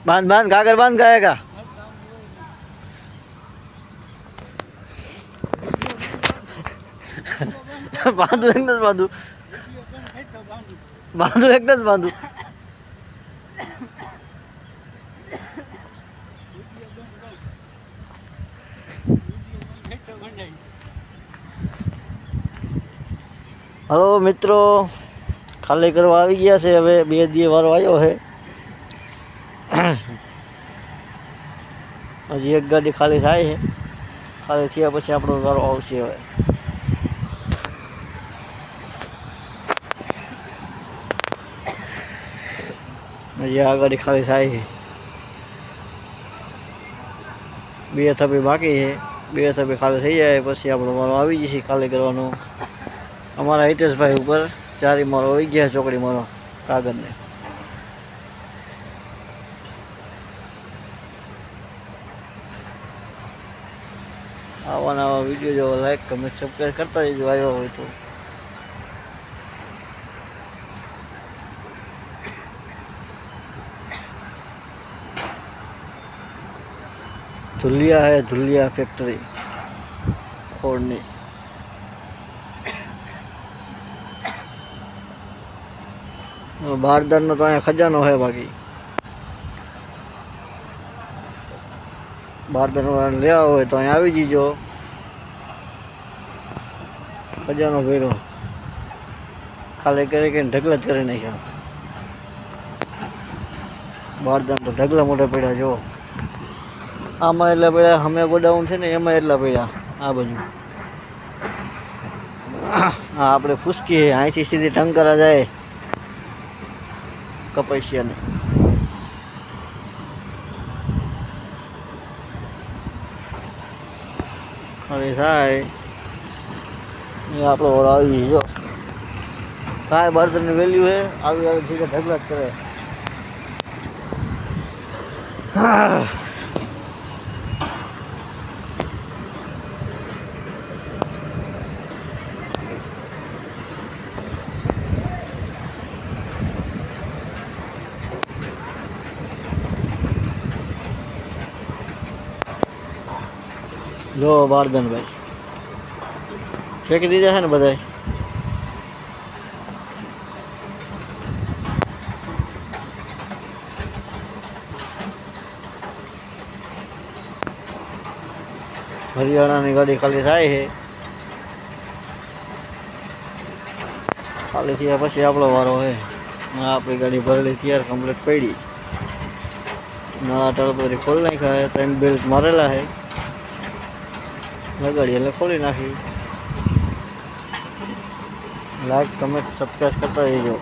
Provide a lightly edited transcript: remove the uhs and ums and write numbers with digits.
बांध बांध कागर बांध गाएगा बांधू एक न बांधू बांधू एक न बांधू हेलो मित्रों खाली करवा આવી ગયા છે હવે 2 દી વારો આવ્યો છે હજી એક ગાડી ખાલી થાય છે ખાલી થયા પછી આપણો વારો આવશે હવે હજી આ ગાડી ખાલી થાય છે 2 થપી બાકી છે 2 થપી ખાલી થઈ જાય પછી આપણો વારો આવી જશે ખાલી કરવાનો અમારા હિતેશભાઈ ઉપર 4 મારો આવી ગયા ચોકડી મારો કાગળને આવા નવા વિડીયો જો લાઈક કમેન્ટ સબસ્ક્રાઈબ કરતા રહેજો આવ્યો હોય તો धुलिया है धुलिया फैक्ट्री खोड़नी बारदान नो तो अँ खजानो है बाकी बारदान ले आओ तो अँ आई जीजो खजानो भेरो खाली करे के ढगला करे नहीं बारदान तो ढगला मोटा पड़ा जो आम एट्ला पड़ा हमें गोडाउन है ने एम एट्ला पड़ा आ बाजू हाँ आपणे फूसकी है अँ थी सीधी टंकरा जाए कपैसिया ने खाली थाय आपड़ो ओर आई जो काय बर्तन वेल्यू है आवी आवी सीधा ढगला ज करे जो बारदान भाई फेंकी दीजा है ने बधाई हरियाणा की गाड़ी खाली थाय है खाली थया पछी आपणो वारो है आपणी गाड़ी भरेली तैयार कम्प्लीट पड़ी नळा तळपत्री खोल नाख्या है 3 बेल्ट मारेला है लगाड़ी એટલે ખોલી નાખી લાઈક કમેન્ટ સબસ્ક્રાઇબ કરતા રહેજો।